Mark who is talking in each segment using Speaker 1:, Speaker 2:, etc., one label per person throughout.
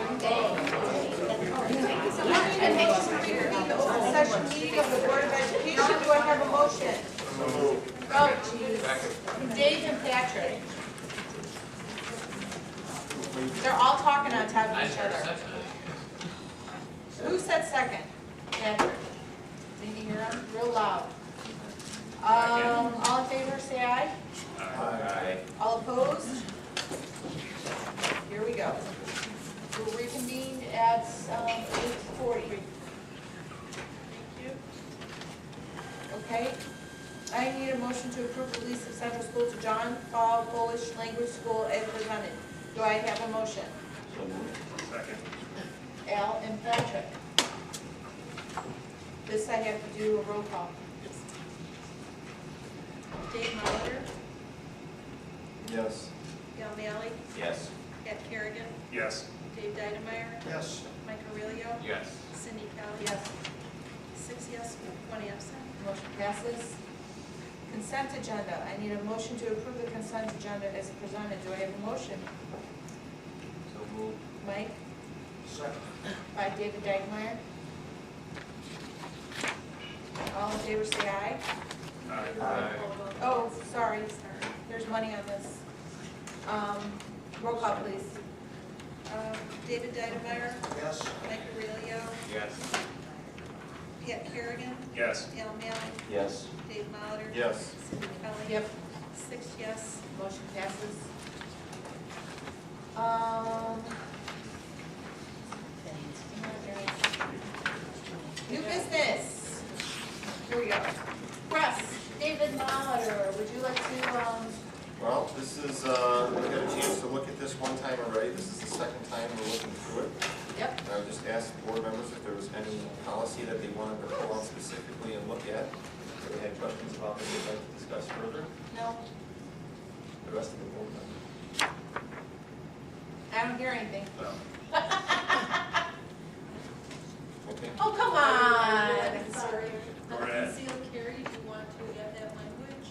Speaker 1: Open session meeting of the Board of Education. Do I have a motion? Oh, geez. Dave and Patrick. They're all talking on top of each other. Who said second? Patrick. Did you hear him? Real loud. All in favor, say aye.
Speaker 2: Aye.
Speaker 1: All opposed? Here we go. We'll reconvene at 8:40. Thank you. Okay. I need a motion to approve the lease of Central School to John Paul Polish Language School as presented. Do I have a motion?
Speaker 2: So moved. Second.
Speaker 1: Al and Patrick. This I have to do a roll call.
Speaker 3: Dave Molitor,
Speaker 2: Yes.
Speaker 3: Gail Malley,
Speaker 2: Yes.
Speaker 3: Pat Kerrigan,
Speaker 2: Yes.
Speaker 3: Dave Dydemeyer,
Speaker 2: Yes.
Speaker 3: Mike Aurelio,
Speaker 2: Yes.
Speaker 3: Cindy Kelly.
Speaker 1: Yes.
Speaker 3: 6 yes, 1 absent.
Speaker 1: Motion passes. Consent agenda. I need a motion to approve the consent agenda as presented. Do I have a motion?
Speaker 2: So moved.
Speaker 1: Mike?
Speaker 2: Second.
Speaker 1: By David Dagmeyer. All in favor, say aye.
Speaker 2: Aye.
Speaker 1: Oh, sorry, there's money on this. Roll call, please.
Speaker 3: David Dydemeyer,
Speaker 2: Yes.
Speaker 3: Mike Aurelio,
Speaker 2: Yes.
Speaker 3: Pat Kerrigan,
Speaker 2: Yes.
Speaker 3: Gail Malley,
Speaker 2: Yes.
Speaker 3: Dave Molitor.
Speaker 2: Yes.
Speaker 3: Cindy Kelly.
Speaker 1: Yep,
Speaker 3: 6 yes.
Speaker 1: motion passes. New business. Here we go. Press, David Molitor, would you like to,
Speaker 4: Well, this is, we got a chance to look at this one time already. This is the second time we're looking through it.
Speaker 1: yep,
Speaker 4: And I would just ask board members if there was any policy that they wanted to pull out specifically and look at. If they had questions about that they'd like to discuss further,
Speaker 1: no,
Speaker 4: the rest of the board members.
Speaker 1: I don't hear anything.
Speaker 4: No. Okay.
Speaker 1: Oh, come on.
Speaker 3: Sorry.
Speaker 2: Go ahead.
Speaker 3: Concealed carry, do you want to add that language?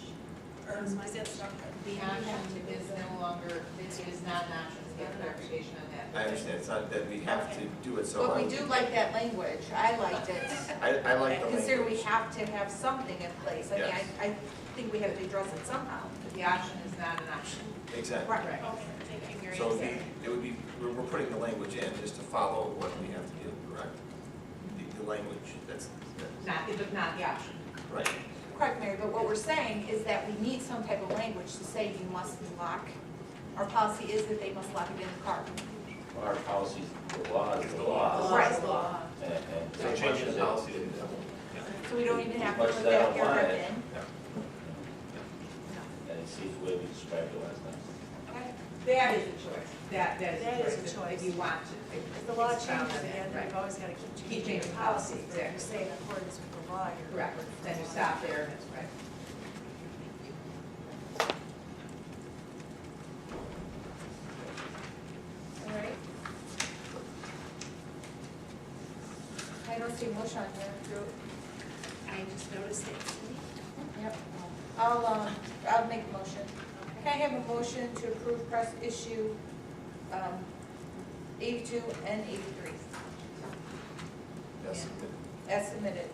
Speaker 3: Or is that stuff?
Speaker 5: The option is no longer, it is not an option, to get clarification on that.
Speaker 4: I understand, it's not that we have to do it, so.
Speaker 1: But we do like that language. I liked it.
Speaker 4: I like the
Speaker 1: Consider we
Speaker 4: language.
Speaker 1: have to have something in place. I mean,
Speaker 4: Yes.
Speaker 1: I think we have to address it somehow.
Speaker 5: The option is not an option.
Speaker 4: Exactly.
Speaker 1: Right.
Speaker 3: Okay, thank you, Mary.
Speaker 4: So it would be, we're putting the language in just to follow what we have to do, correct? The language, that's,
Speaker 5: Not the option.
Speaker 4: right.
Speaker 1: Correct, Mary, but what we're saying is that we need some type of language to say you must lock. Our policy is that they must lock it in the car.
Speaker 6: Our policy, the law is the law.
Speaker 1: Right.
Speaker 6: And
Speaker 4: So changing the policy to
Speaker 1: So we don't even have to
Speaker 6: Much
Speaker 1: put
Speaker 6: that
Speaker 1: that
Speaker 6: I
Speaker 1: paragraph
Speaker 6: wanted.
Speaker 1: in.
Speaker 6: And it seems the way we described it last time.
Speaker 1: Okay.
Speaker 5: That is a choice. That is
Speaker 7: That
Speaker 5: a
Speaker 7: is
Speaker 5: choice.
Speaker 7: a choice.
Speaker 5: If you want to.
Speaker 7: If the law
Speaker 5: expound
Speaker 7: changes
Speaker 5: on that,
Speaker 7: again,
Speaker 5: right.
Speaker 7: we've always got to
Speaker 5: Keep
Speaker 7: keep
Speaker 5: changing
Speaker 7: changing policy.
Speaker 5: policy,
Speaker 7: If you
Speaker 5: exactly.
Speaker 7: say in accordance with the law, you're.
Speaker 5: Correct. Then you stop there, that's right.
Speaker 1: All right. I don't see motion on here.
Speaker 3: I just noticed it.
Speaker 1: Yep. I'll make a motion. Can I have a motion to approve press issue 82 and 83
Speaker 4: Yes.
Speaker 1: as submitted?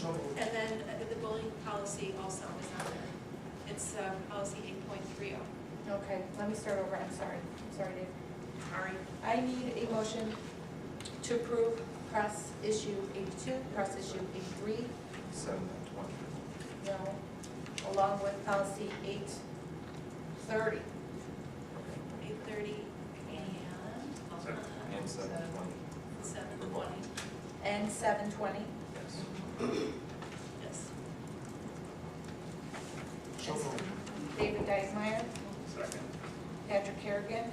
Speaker 3: And then the bullying policy also is on there. It's policy 8.30.
Speaker 1: Okay, let me start over. I'm sorry. Sorry, Dave.
Speaker 3: Sorry.
Speaker 1: I need a motion to approve press issue 82, press issue 83,
Speaker 4: 7:20.
Speaker 1: no, along with policy 830.
Speaker 3: 8:30
Speaker 4: And 7:20.
Speaker 3: 7:20.
Speaker 1: And 720.
Speaker 4: Yes.
Speaker 3: Yes.
Speaker 1: David Dykmeyer,
Speaker 2: Second.
Speaker 1: Patrick Kerrigan.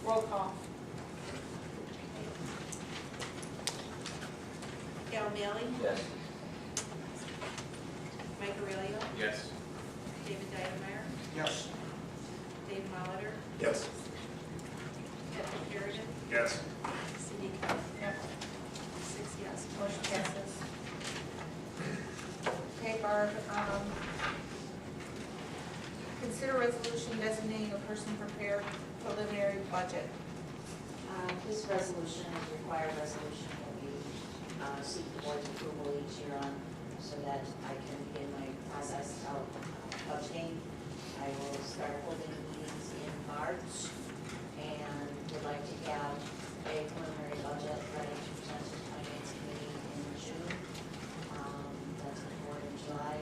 Speaker 1: Roll call.
Speaker 3: Gail Malley,
Speaker 6: Yes.
Speaker 3: Mike Aurelio,
Speaker 2: Yes.
Speaker 3: David Dydemeyer,
Speaker 4: Yes.
Speaker 3: Dave Molitor,
Speaker 4: Yes.
Speaker 3: Patrick Kerrigan,
Speaker 2: Yes.
Speaker 3: Cindy Kelly.
Speaker 1: Yep.
Speaker 3: 6 yes.
Speaker 1: Motion passes. Okay, Barb, consider resolution designating a person to prepare preliminary budget.
Speaker 7: This resolution is a required resolution that we seek the board's approval each year on, so that I can begin my process of budgeting. I will start holding meetings in March, and would like to have a preliminary budget ready to present to the finance committee in June. That's the board in July,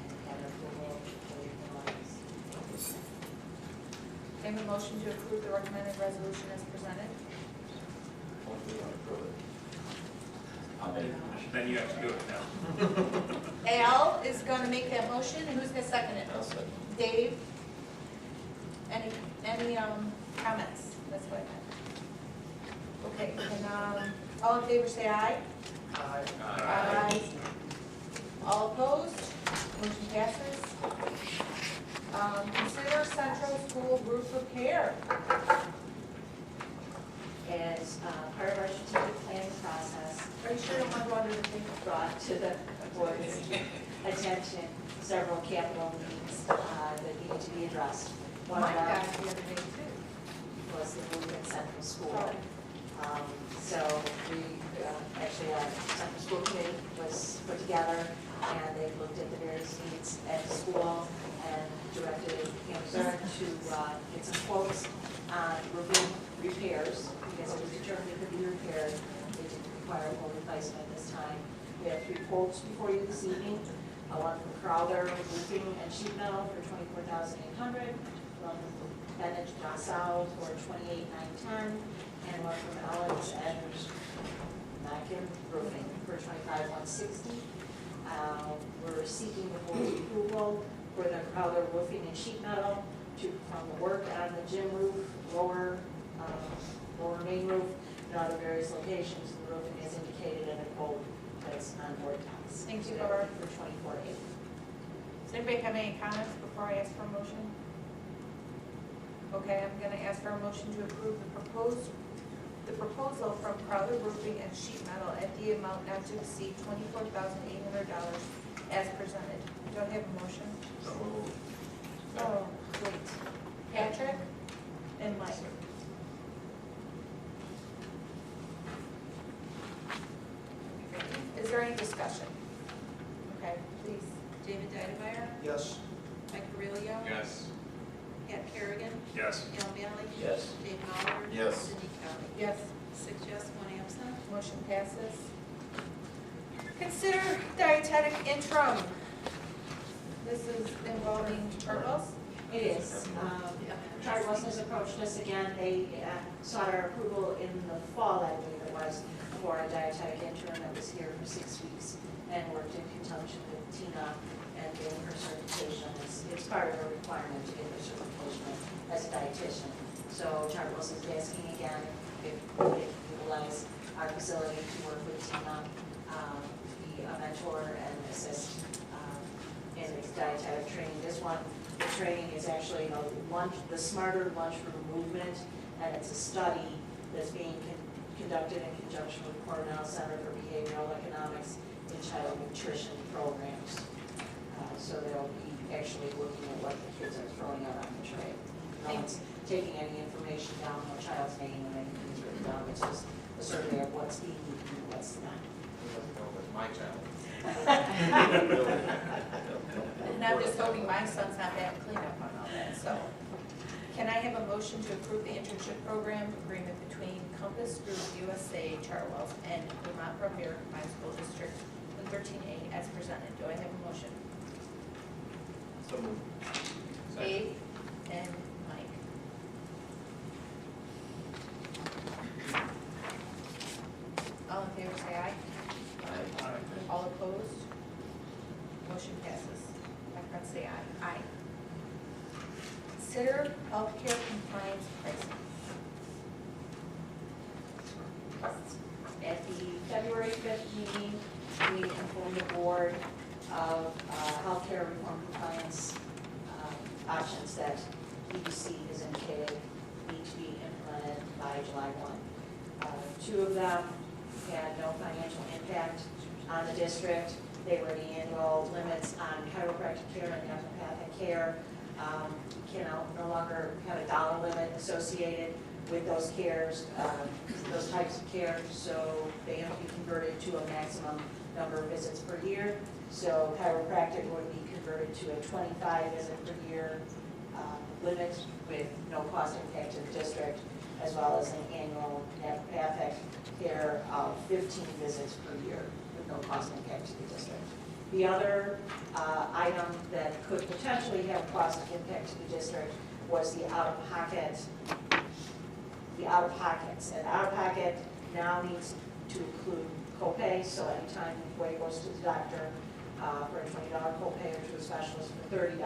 Speaker 7: and have approval for August.
Speaker 1: Have a motion to approve the recommended resolution as presented.
Speaker 4: Hopefully you approve it.
Speaker 6: I'll make,
Speaker 2: Then you have to do it now.
Speaker 1: Al is gonna make that motion, and who's gonna second it?
Speaker 4: I'll second.
Speaker 1: Dave? Any comments? That's what I meant. Okay, and, all in favor say aye.
Speaker 2: Aye.
Speaker 1: All opposed? Motion passes. Consider central school roof repair.
Speaker 7: As part of our strategic planning process,
Speaker 1: Are you sure you don't want to go under the table?
Speaker 7: brought to the board's attention several capital needs that needed to be addressed. One
Speaker 1: Mine
Speaker 7: of them
Speaker 1: got it the other day too.
Speaker 7: was the move in Central School. So we, actually, our Central School Committee was put together, and they looked at the various needs at the school and directed Amber to get some quotes on roofing repairs, because it was determined it could be repaired. It didn't require a full replacement this time. We have 3 quotes before you this evening. One from Crowther Roofing and Sheet Metal for $24,800. One from Bennett Nassau for $28,910. And one from Ellens and Mackin Roofing for $25,160. We're seeking the board's approval for the Crowther Roofing and Sheet Metal from the work on the gym roof, lower main roof, and other various locations. The roofing is indicated in a quote that's on BoardDocs.
Speaker 1: Thank you,
Speaker 7: So
Speaker 1: Laura.
Speaker 7: for $24,800.
Speaker 1: Does anybody have any comments before I ask for a motion? Okay, I'm gonna ask for a motion to approve the proposal from Crowther Roofing and Sheet Metal at the amount not to exceed $24,800 as presented. Do I have a motion?
Speaker 4: So moved.
Speaker 1: Oh, wait. Patrick and Mike. Is there any discussion? Okay, please.
Speaker 3: David Dydemeyer,
Speaker 2: Yes.
Speaker 3: Mike Aurelio.
Speaker 2: Yes.
Speaker 3: Pat Kerrigan,
Speaker 2: Yes.
Speaker 3: Al Manley.
Speaker 6: yes,
Speaker 3: Dave Oliver.
Speaker 4: Yes.
Speaker 3: Cindy Kelly.
Speaker 1: Yes.
Speaker 3: 6 yes, 1 absent.
Speaker 1: Motion passes. Consider dietetic interim. This is involving Chartwell's.
Speaker 7: It is. Chartwell's has approached us again. They sought our approval in the fall, I believe it was, for a dietetic intern that was here for 6 weeks and worked in conjunction with Tina and getting her certification. It's part of her requirement to get her certification as a dietitian. So Chartwell's is asking again if we could utilize our facility to work with Tina, be a mentor and assist in the dietetic training. This one, the training is actually the Smarter Lunch for Movement, and it's a study that's being conducted in conjunction with Cornell Center for Behavioral Economics in Child Nutrition Programs. So they'll be actually looking at what the kids are throwing out on the tray. No one's taking any information down, no child's name or anything's written down. It's just a survey of what's being eaten and what's not.
Speaker 2: My child.
Speaker 1: And I'm just hoping my son's not bad cleanup on all that, so. Can I have a motion to approve the internship program agreement between Compass Group USA, Chartwell's, and Lemont Bromberek Combined School District 13A as presented? Do I have a motion?
Speaker 4: So moved.
Speaker 1: Dave and Mike. All in favor say aye.
Speaker 6: I,
Speaker 1: All opposed? Motion passes. My friends say aye. Aye. Consider healthcare compliance pricing.
Speaker 7: At the February 5th meeting, we informed the board of healthcare reform compliance options that EDC has indicated need to be implemented by July 1. 2 of them had no financial impact on the district. They were the annual limits on chiropractic care and naturopathic care. can no longer have a dollar limit associated with those cares, those types of care, so they have to be converted to a maximum number of visits per year. So chiropractic would be converted to a 25 visit per year limit with no cost impact to the district, as well as an annual naturopathic care of 15 visits per year with no cost impact to the district. The other item that could potentially have cost impact to the district was the out-of-pockets. And out-of-pocket now needs to include copay, so anytime the employee goes to the doctor for a $20 copay or to a specialist for $30,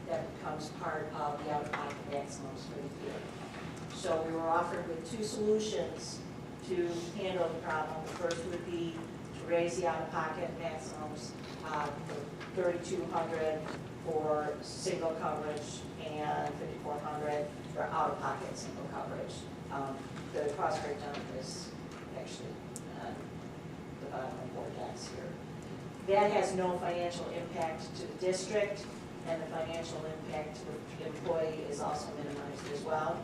Speaker 7: that becomes part of the out-of-pocket maximums for the year. So we were offered with two solutions to handle the problem. The first would be to raise the out-of-pocket maximums for $3,200 for single coverage and $5,400 for out-of-pocket single coverage. The cost breakdown is actually the bottom of BoardDocs here. That has no financial impact to the district, and the financial impact to the employee is also minimized as well.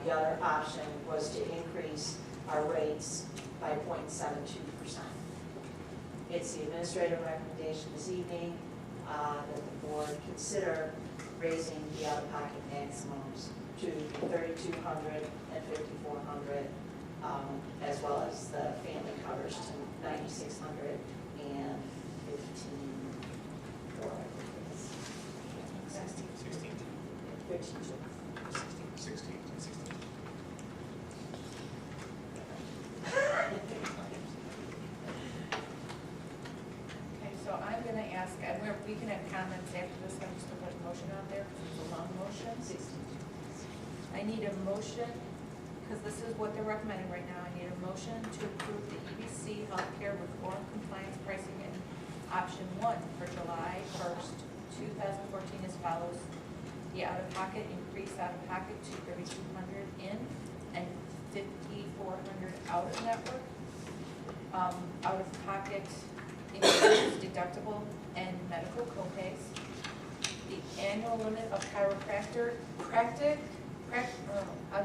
Speaker 7: The other option was to increase our rates by 0.72%. It's the administrative recommendation this evening that the board consider raising the out-of-pocket maximums to $3,200 and $5,400, as well as the family coverage to $9,600 and $15,400.
Speaker 4: 16.
Speaker 1: Okay, so I'm gonna ask, and we can have comments after this, I'm just gonna put a motion out there, because it's a long motion. I need a motion, because this is what they're recommending right now, I need a motion to approve the EBC healthcare reform compliance pricing in option 1 for July 1st, 2014 as follows. The out-of-pocket, increase out-of-pocket to $3,200 in and $5,400 out of network. Out-of-pocket increase deductible and medical copays. The annual limit of how do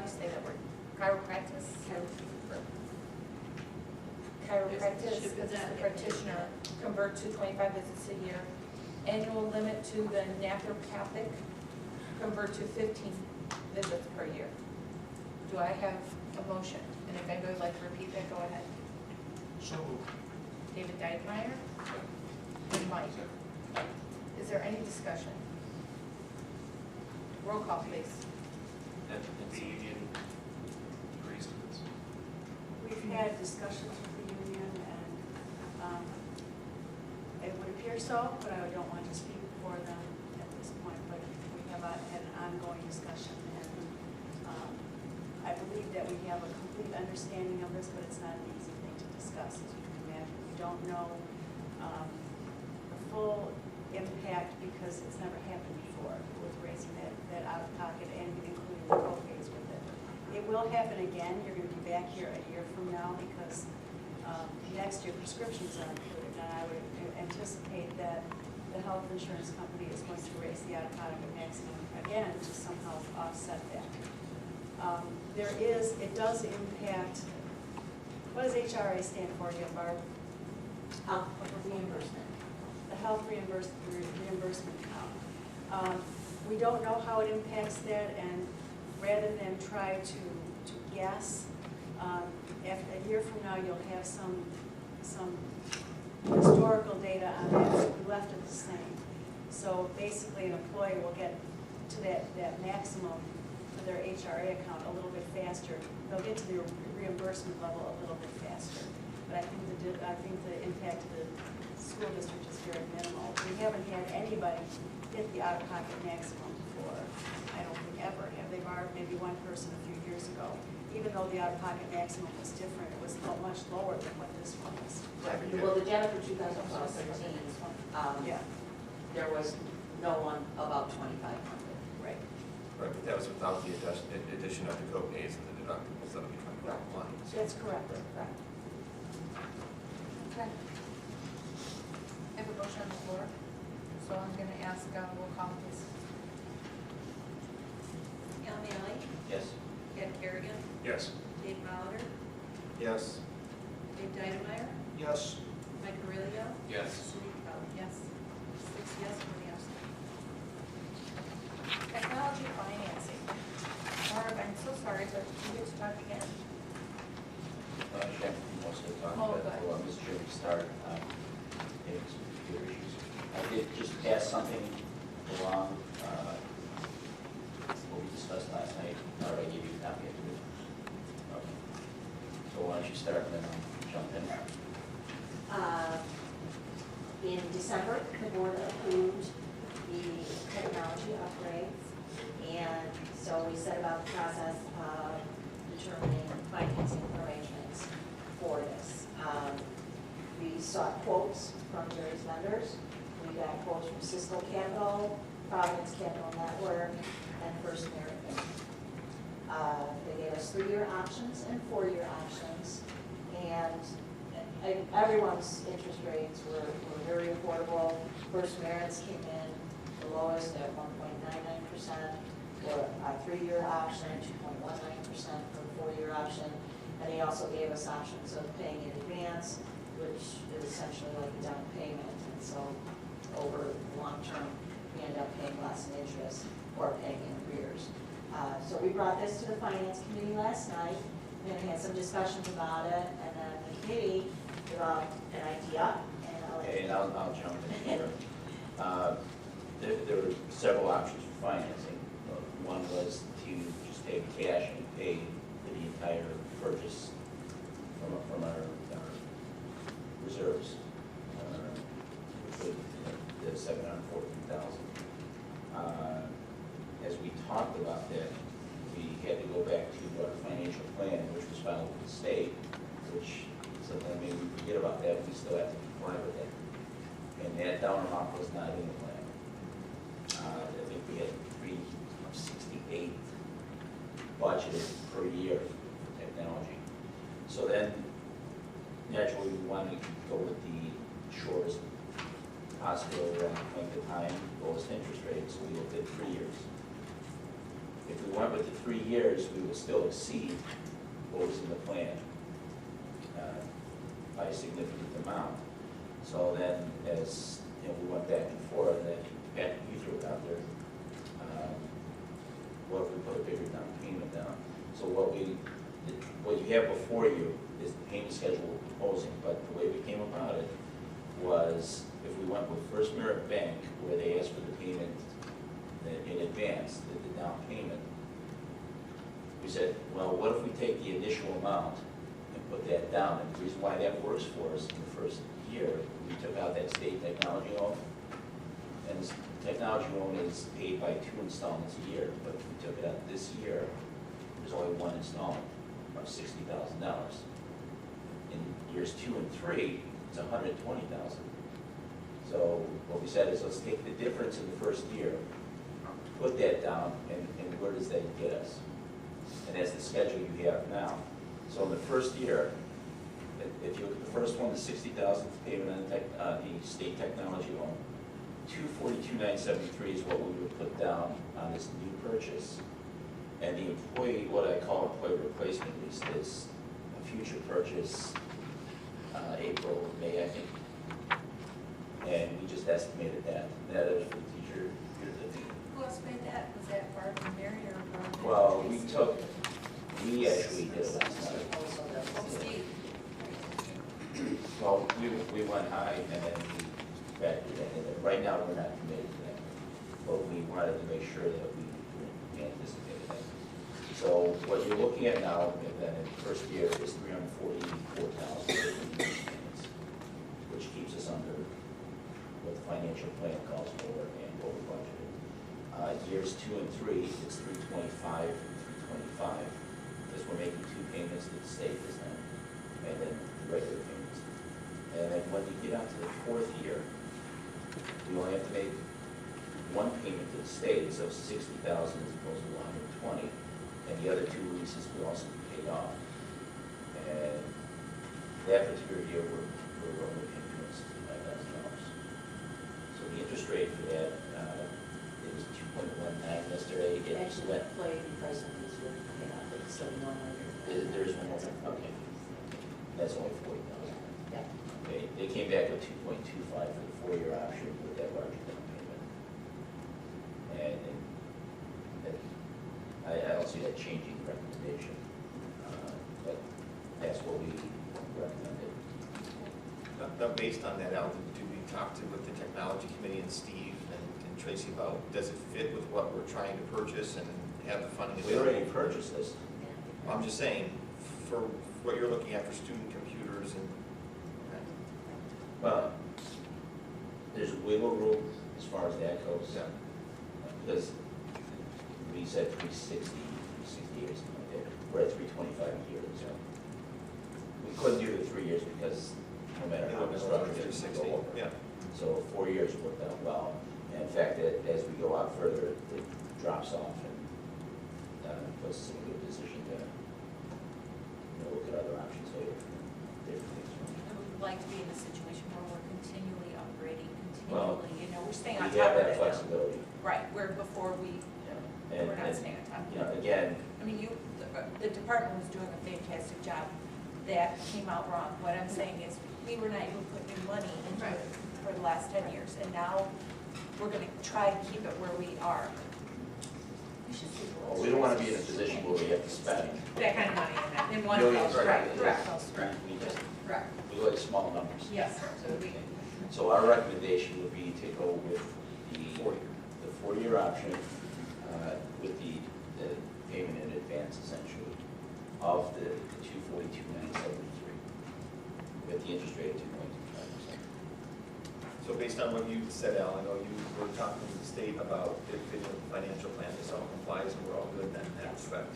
Speaker 1: you say that word? Chiropractic, practitioner, convert to 25 visits a year. Annual limit to the naturopathic, convert to 15 visits per year. Do I have a motion? And if anybody would like to repeat that, go ahead.
Speaker 2: So moved.
Speaker 1: David Dykemeyer and Mike. Is there any discussion? Roll call, please.
Speaker 2: The union agrees to this.
Speaker 8: We've had discussions with the union, and it would appear so, but I don't want to speak for them at this point. But we have had an ongoing discussion, and I believe that we have a complete understanding of this, but it's not an easy thing to discuss, as you can imagine. We don't know the full impact because it's never happened before with raising that out-of-pocket and including the co-pays with it. It will happen again. You're going to be back here a year from now because next year prescriptions are included, and I would anticipate that the health insurance company is going to raise the out-of-pocket maximum again to somehow offset that. It does impact, what does HRA stand for again, Barb?
Speaker 7: Reimbursement.
Speaker 8: The health reimbursement count. We don't know how it impacts that, and rather than try to guess, after a year from now, you'll have some historical data on that. We left it the same. So basically, an employee will get to that maximum for their HRA account a little bit faster. They'll get to the reimbursement level a little bit faster. But I think the impact to the school district is very minimal. We haven't had anybody hit the out-of-pocket maximum before. I don't think ever. Have they, Barb? Maybe one person a few years ago. Even though the out-of-pocket maximum was different, it was much lower than what this one was.
Speaker 7: Well, the data for 2013,
Speaker 8: Yeah,
Speaker 7: there was no one above 2,500.
Speaker 8: right.
Speaker 4: Right, but that was without the addition of the co-pays and the deductibles that would be coming out of line.
Speaker 8: That's correct.
Speaker 7: Correct.
Speaker 1: Okay. I have a motion on the floor, so I'm going to ask roll call, please.
Speaker 4: Yes.
Speaker 3: Dave Dydemeyer,
Speaker 2: Yes.
Speaker 3: Mike Aurelio,
Speaker 2: Yes.
Speaker 3: Cindy Kelly. Yes. 6 yes, 1 absent.
Speaker 1: Technology financing. Barb, I'm so sorry, but you get to talk again.
Speaker 6: Actually, I'm mostly talking
Speaker 1: Oh,
Speaker 6: about,
Speaker 1: good.
Speaker 6: well, Mr. Chairman, start, getting some computer issues. I did just pass something along, what we discussed last night, or I gave you a copy of it. Okay. So why don't you start, and then I'll jump in there.
Speaker 7: In December, the board approved the technology upgrades, and so we set about the process of determining financing arrangements for this. We sought quotes from various vendors. We got quotes from Cisco Capital, Providence Capital Network, and First American. They gave us 3-year options and 4-year options, and everyone's interest rates were very affordable. First American's came in the lowest at 1.99% for a 3-year option, 2.19% for the 4-year option. And he also gave us options of paying in advance, which is essentially like a down payment. And so over the long term, we end up paying less in interest or paying in arrears. So we brought this to the finance committee last night, and had some discussions about it, and then the committee developed an idea, and
Speaker 6: Okay, and I'll jump in here. There were several options for financing. One was to just take cash and pay for the entire purchase from our reserves, which was the $714,000. As we talked about that, we had to go back to our financial plan, which was filed with the state, which sometimes maybe we forget about that, we still have to comply with that. And that dollar amount was not in the plan. I think we had 368 budgeted per year for technology. So then, naturally, we wanted to go with the shortest possible length of time, lowest interest rate, so we looked at 3 years. If we went with the 3 years, we would still exceed what was in the plan by a significant amount. So then, as you know, we went back and forth, and then Pat, you threw it out there. What if we put a bigger down payment down? So what you have before you is the payment schedule we're proposing, but the way we came about it was if we went with First Merit Bank, where they asked for the payment in advance, the down payment, we said, well, what if we take the initial amount and put that down? And the reason why that works for us in the first year, we took out that state technology loan, and this technology loan is paid by 2 installments a year, but if we took it out this year, there's only 1 installment of $60,000. In years 2 and 3, it's $120,000. So what we said is, let's take the difference in the first year, put that down, and where does that get us? And that's the schedule you have now. So in the first year, if you look at the first one, the $60,000 payment on the state technology loan, $242,973 is what we would put down on this new purchase. And the employee, what I call employee replacement lease, is a future purchase, April, May, I think. And we just estimated that. That is for the teacher.
Speaker 1: Who else made that? Was that Barb and Mary or Barb and
Speaker 6: Well,
Speaker 1: Tracy?
Speaker 6: we actually did it last night.
Speaker 1: Oh, Steve.
Speaker 6: Well, we went high and then we factored that in. Right now, we're not committed to that, but we wanted to make sure that we anticipated that. So what you're looking at now, and then in the first year, is $344,000, which keeps us under what the financial plan calls for and what we budgeted. Years 2 and 3, it's $325 and $325, because we're making 2 payments to the state this time, and then regular payments. And then when you get out to the 4th year, we only have to make 1 payment to the state, so $60,000 as opposed to $120, and the other 2 leases will also be paid off. And that particular year, we're only paying $65,000. So the interest rate for that, it was 2.19 yesterday. It
Speaker 7: actually
Speaker 6: went.
Speaker 7: employee replacement is what came out, but it's still one later.
Speaker 6: There's one more, okay. That's only 40,000.
Speaker 5: Yeah.
Speaker 6: They came back with 2.25 for the 4-year option with that larger down payment. And I don't see that changing the recommendation, but that's what we recommended.
Speaker 4: Now, based on that, Al, do we talk with the technology committee and Steve and Tracy about, does it fit with what we're trying to purchase and have the funding
Speaker 6: We
Speaker 4: available?
Speaker 6: already purchased this.
Speaker 4: I'm just saying, for what you're looking at for student computers and,
Speaker 6: Well, there's wiggle room as far as that goes.
Speaker 4: yeah.
Speaker 6: Because we said 360 or something like that. We're at 325 a year, so. We couldn't do the 3 years because no matter
Speaker 4: It
Speaker 6: how
Speaker 4: would
Speaker 6: much
Speaker 4: be
Speaker 6: structure it, we
Speaker 4: 360,
Speaker 6: go over.
Speaker 4: yeah.
Speaker 6: So 4 years worked out well. And in fact, as we go out further, it drops off and puts us in a good position to look at other options later. Different things.
Speaker 3: I would like to be in a situation where we're continually upgrading,
Speaker 6: Well,
Speaker 3: continually, we're staying on
Speaker 6: We
Speaker 3: top
Speaker 6: have
Speaker 3: of
Speaker 6: that
Speaker 3: it now.
Speaker 6: flexibility.
Speaker 3: Right, where before we,
Speaker 6: And,
Speaker 3: we're not
Speaker 6: and,
Speaker 3: staying on top of
Speaker 6: you know,
Speaker 3: it.
Speaker 6: again,
Speaker 3: I mean, the department was doing a fantastic job. That came out wrong. What I'm saying is, we were not able to put new money into it for the last 10 years, and now we're gonna try to keep it where we are. We should see.
Speaker 6: well, we don't want to be in a position where we have to spend
Speaker 3: That kind of money in one
Speaker 6: millions.
Speaker 3: place, right, correct,
Speaker 6: We just,
Speaker 3: correct.
Speaker 6: we like small numbers.
Speaker 3: Yes, so we,
Speaker 6: So our recommendation would be to go with the 4-year option with the payment in advance essentially of the 242,973 with the interest rate of 2.25%.
Speaker 4: So based on what you said, Al, I know you were talking to the state about if the financial plan, this all complies and we're all good, then that's correct.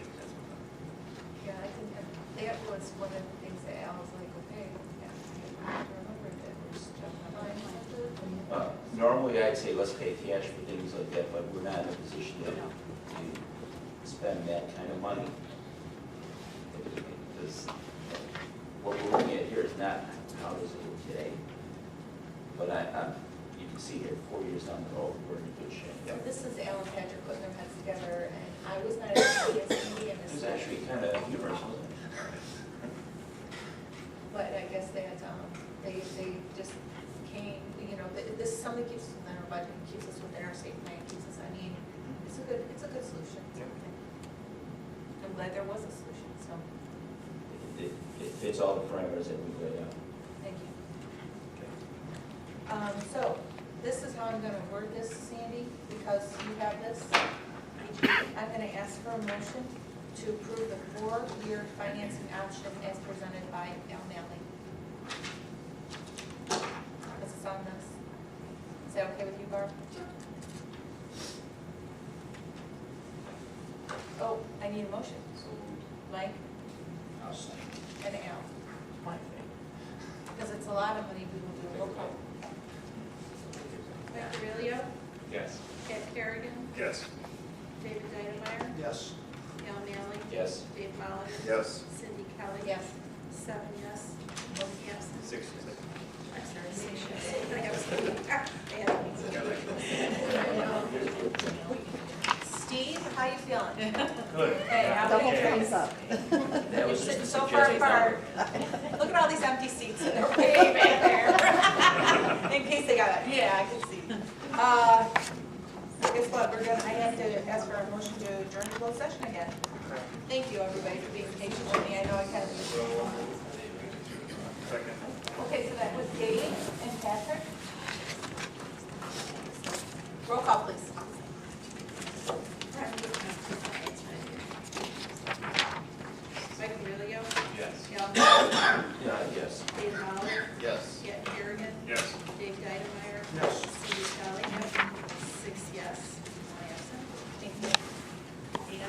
Speaker 1: Yeah, I think that was one of the things that Al was like, okay, yeah, I have to remember that we're just jumping on.
Speaker 6: Normally, I'd say let's pay cash for things like that, but we're not in a position to spend that kind of money. Because what we're looking at here is not how does it look today. But you can see here, 4 years down the road, we're in good shape.
Speaker 1: So this is Al and Patrick putting their heads together, and I was not able to get Cindy in
Speaker 6: It
Speaker 1: this.
Speaker 6: was actually kind of humorous, wasn't it?
Speaker 1: But I guess that, they just came, this is something that keeps us within our budget, keeps us within our state plan, keeps us, it's a good solution. I'm glad there was a solution, so,
Speaker 6: It fits all the parameters that we've laid out.
Speaker 1: thank you. So, this is how I'm gonna word this, Sandy, because you have this. I'm gonna ask for a motion to approve the 4-year financing option as presented by Al Manley. This is on this. Is that okay with you, Barb? Oh, I need a motion. Mike
Speaker 6: I'll say.
Speaker 1: and Al. Because it's a lot of money we will do. Roll call.
Speaker 3: Mike Aurelio,
Speaker 2: Yes.
Speaker 3: Ed Kerrigan,
Speaker 2: Yes.
Speaker 3: David Dynamite,
Speaker 2: Yes.
Speaker 3: Al Manley.
Speaker 6: Yes.
Speaker 3: Dave Molitor.
Speaker 4: Yes.
Speaker 3: Cindy Kelly.
Speaker 1: Yes.
Speaker 3: 7 yes, 1 absent.
Speaker 4: 6.
Speaker 3: I'm sorry, 6 yes.
Speaker 1: Steve, how you feeling?
Speaker 2: Good.
Speaker 1: Hey, how
Speaker 5: Double
Speaker 1: about you?
Speaker 5: thumbs up.
Speaker 6: That
Speaker 1: You're
Speaker 6: was just
Speaker 1: sitting
Speaker 6: a
Speaker 1: so far
Speaker 6: suggested
Speaker 1: apart. Look at all these empty seats, they're way back there. In case they got it, yeah, I can see. Guess what, I have to ask for a motion to adjourn the closed session again. Thank you, everybody, for being patient with me, I know I kind of